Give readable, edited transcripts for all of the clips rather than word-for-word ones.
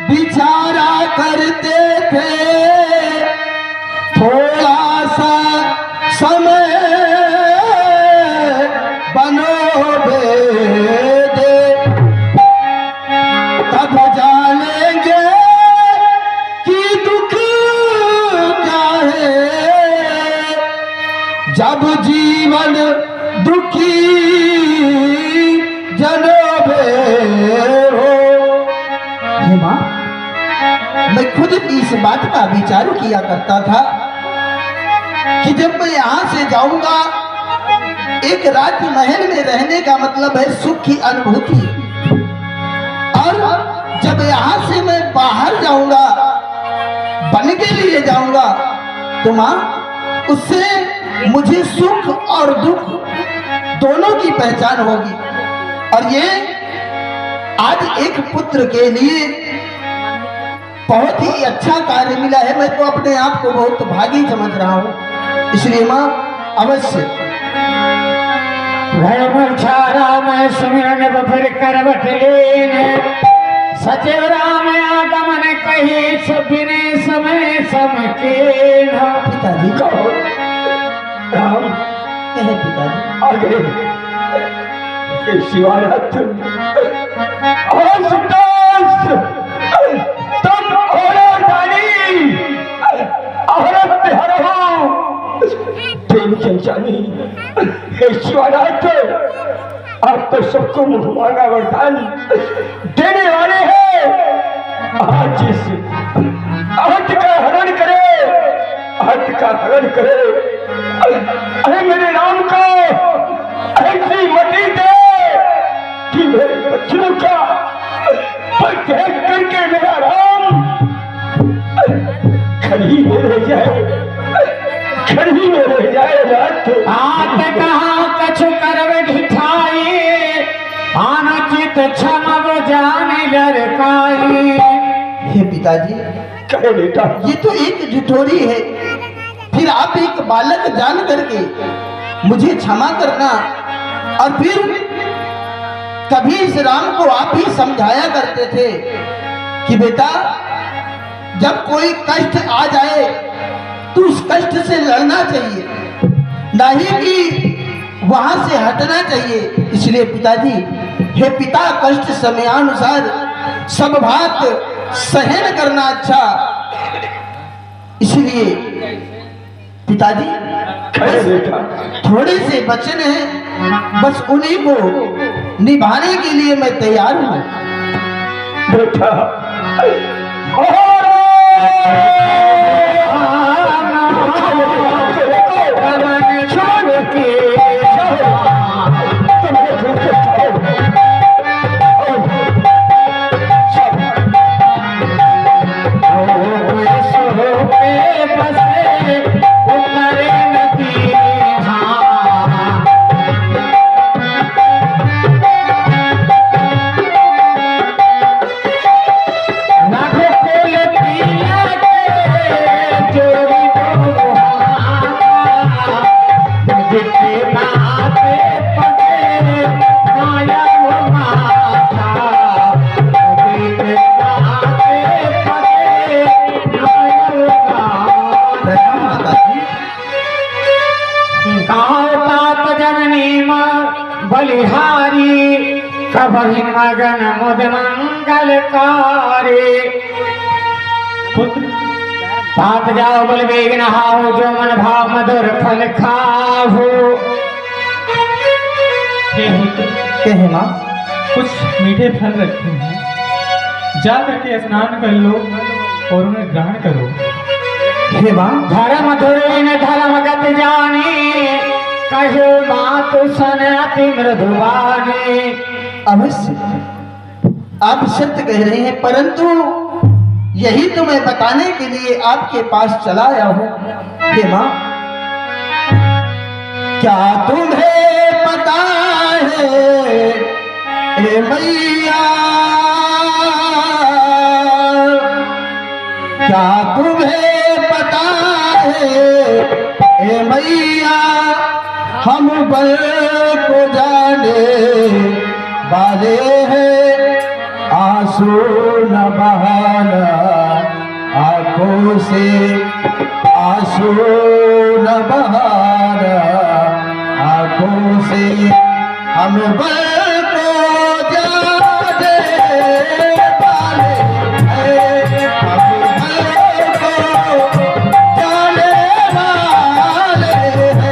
विचारा करते थे थोड़ा सा समय बनो बेदे, तब जानेंगे कि दुख क्या है, जब जीवन दुखी जनोबे हो। हे माँ, मैं खुद इस बात का विचार किया करता था कि जब मैं यहाँ से जाऊंगा, एक रात महल में रहने का मतलब है सुख की अनुभूति, और जब यहाँ से मैं बाहर जाऊंगा, बन के लिए जाऊंगा, तो माँ उससे मुझे सुख और दुख दोनों की पहचान होगी। और ये आज एक पुत्र के लिए बहुत ही अच्छा कार्य मिला है। मैं तो अपने आप को बहुत भागी समझ रहा हूँ। इसलिए माँ अवश्य मैं सुमिरन बफर करवट लेने सचिव राम आगमन कही सबिने समय समके। पिताजी कहो राम कहे पिताजी आगे शिवानाथ तुम और डाली औरत हरो प्रेम चंचानी। हे शिवानाथ आप तो सबको मुँह मांगा वरदान देने वाले हैं। आज इस आहत का हरण करे, आहत का हरण करे। अरे मेरे राम को ऐसी मती दे कि मेरे बच्चों का पर देख करके मेरा राम खड़ी में रह जाए, खड़ी में रह जाए। रात आत कहा कछु करव ढिठाई अनुचित क्षम जाने लड़काई। हे पिताजी कहे बेटा ये तो एक जुठोरी है, फिर आप एक बालक जान करके मुझे क्षमा करना। और फिर कभी इस राम को आप ही समझाया करते थे कि बेटा जब कोई कष्ट आ जाए तो उस कष्ट से लड़ना चाहिए, नहीं कि वहां से हटना चाहिए। इसलिए पिताजी, हे पिता, कष्ट समयानुसार सब बात सहन करना अच्छा। इसलिए पिताजी थोड़े से वचन हैं, बस उन्हीं को निभाने के लिए मैं तैयार हूं। बेटा बलिहारी कबहि मगन मुद मंगलकारी। पुत्र पात जाओ बल वेग नहाओ, जो मन भाव मधुर फल खाओ। कहे माँ कुछ मीठे फल रखे हैं, जा करके स्नान कर लो और उन्हें ग्रहण करो। हे माँ धर्म धुरीन धर्म गति जानी, कहो मातु सनति मृदुवानी। अवश्य आप सत्य कह रहे हैं, परंतु यही तो मैं बताने के लिए आपके पास चला आया हूं। हे माँ, क्या तुम्हें पता है ए मैया, क्या तुम्हें पता है ए मैया, हम बल को जाने वाले हैं, आस आंसू न बहाना, आंखों से आंसू न बहाना, आंखों से हम बल को जाने वाले हैं, हम बल को जाने वाले हैं।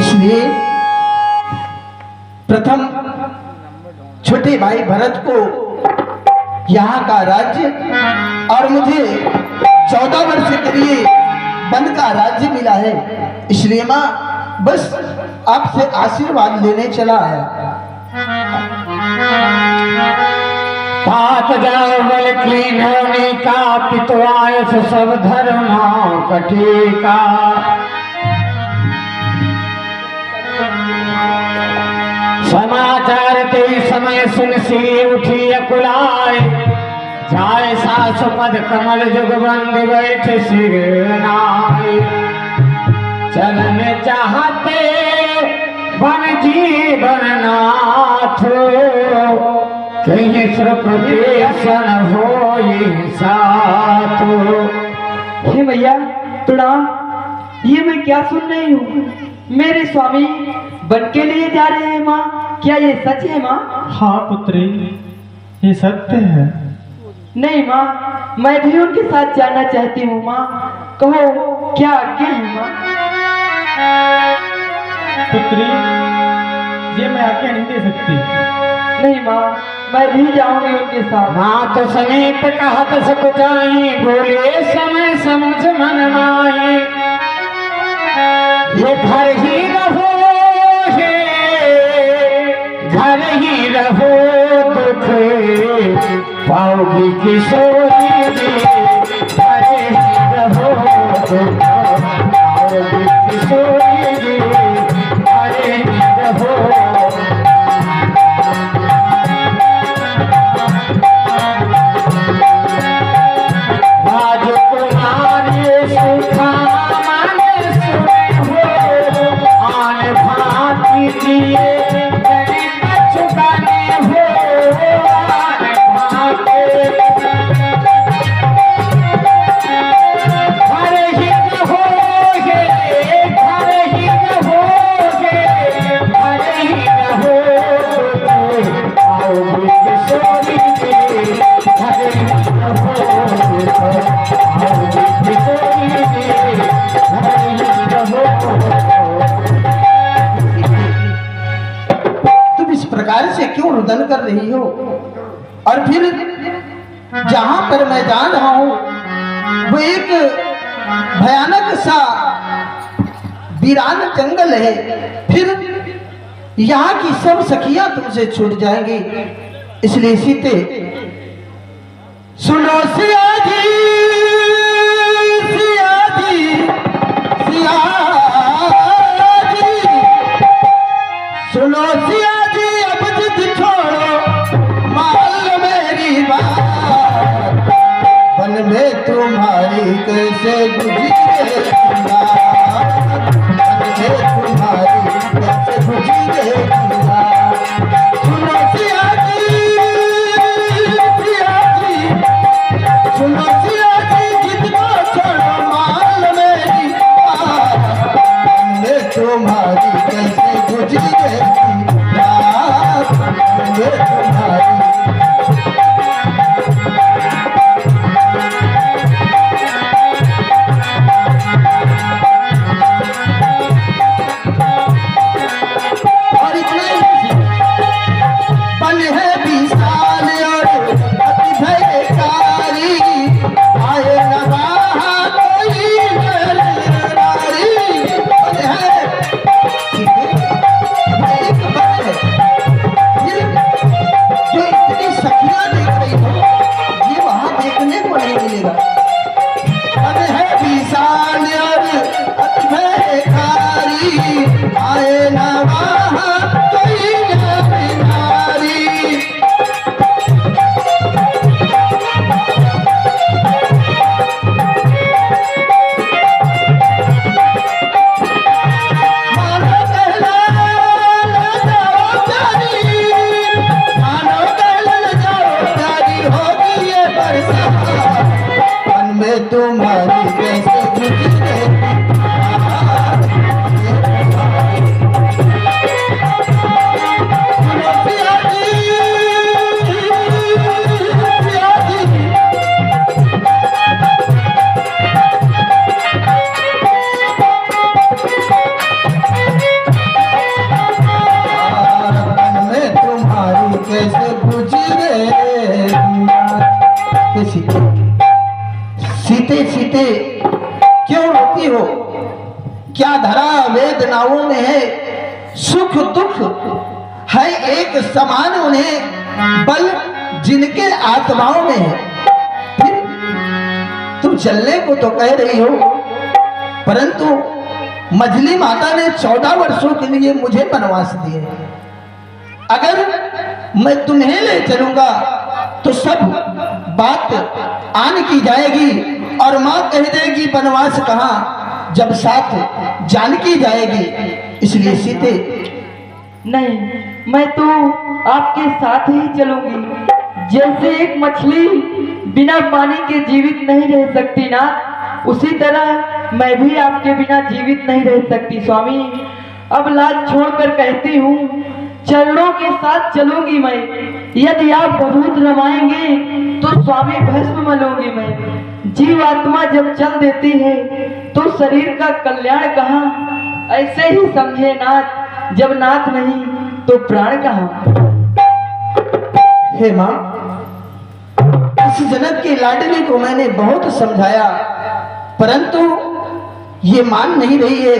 इसलिए प्रथम छोटे भाई भरत को यहाँ का राज्य और मुझे 14 वर्ष के लिए वन का राज्य मिला है। इसलिए माँ बस आपसे आशीर्वाद लेने चला आया। पात जाओ बल कीन होने का पितवाय सब धर्मा कटे का। समाचार ते समय सुन सी उठी अकुलाए, जाए सास पद कमल जुगबंद बैठ सिर नाय। चलन चाहते वन जीवन नाथ, कहीं सुखदेव सन होई साथ। हे भैया प्रणाम। ये मैं क्या सुन रही हूँ? मेरे स्वामी वन के लिए जा रहे हैं माँ, क्या ये सच है माँ? हाँ पुत्री, ये सत्य है। नहीं माँ, मैं भी उनके साथ जाना चाहती हूँ माँ। कहो क्या आज्ञा है माँ? पुत्री, ये मैं आज्ञा नहीं दे सकती। नहीं माँ, मैं भी जाऊंगी उनके साथ। माँ तो समीप कहत सकुचाई, बोले समय समझ मन माए। ये घर ही रहो हे, घर ही रहो दुख पाओगी किशोरी। घर ही रहो दुख पाओगी किशोरी। घर ही रहो। राजकुमारी सुखा मन सुने हो, आन भांति जिए जनित चुकाने हो। आन भांति तुम इस प्रकार से क्यों रुदन कर रही हो? और फिर जहां पर मैं जा रहा हूं वो एक भयानक सा वीरान जंगल है, फिर यहाँ की सब सखियां तुमसे छूट जाएंगी। इसलिए सीते सुनो सिया जी, सिया जी, सिया जी, सुनो सिया जी, अब जिद छोड़ो मान मेरी बात, मन में तुम्हारी कैसे गुजरे रात, मन में तुम्हारी कैसे गुजरे रात। सुनो सिया जी, सिया जी, सुनो सिया जी, जितना छोड़ो मान मेरी बात, मन में तुम्हारी कैसे गुजरे रात, मन में तुम्हारी। और इतना ही बल है विशाल और अति भयकारी, आए न वहाँ कोई नारी। बल है, ये एक बल है, फिर जो इतनी सखियां देख रही हो ये वहां देखने को नहीं मिलेगा। बल है विशाल और अति भयकारी, आए न वहाँ कोई नारी। मानो कहला न जाओ प्यारी, मानो कहला न जाओ प्यारी, होगी ये बरसात, मन में तुम्हारी कैसे गुजरे रात। सुनो सिया जी, सिया जी, मन में तुम्हारी कैसे गुजरे रात। ये सीते सीते क्यों रोती हो? क्या धरा वेदनाओं में है, सुख दुख है एक समान उन्हें, बल जिनके आत्माओं में है। फिर तुम चलने को तो कह रही हो, परंतु मजली माता ने 14 वर्षों के लिए मुझे वनवास दिए। अगर मैं तुम्हें ले चलूंगा तो सब बात आन की जाएगी और माँ कह देगी वनवास कहाँ, जब साथ जानकी जाएगी। इसलिए सीते नहीं, मैं तो आपके साथ ही चलूंगी। जैसे एक मछली बिना पानी के जीवित नहीं रह सकती ना, उसी तरह मैं भी आपके बिना जीवित नहीं रह सकती स्वामी। अब लाज छोड़कर कहती हूँ, चरणों के साथ चलूंगी मैं। यदि आप बहुत रमाएंगे तो स्वामी भस्म मलूंगी मैं। जीव आत्मा जब चल देती है तो शरीर का कल्याण कहाँ, ऐसे ही समझे नाथ, जब नाथ नहीं तो प्राण कहाँ। हे माँ, इस जनक की लाडली को मैंने बहुत समझाया, परंतु ये मान नहीं रही है,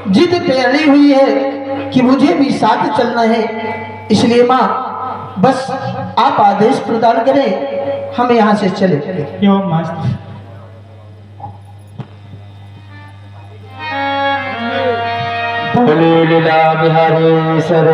जिद प्रेरणी हुई है कि मुझे भी साथ चलना है। इसलिए माँ बस आप आदेश प्रदान करें, हम यहाँ से चले। क्यों मास्टर? लीला बिहारी सर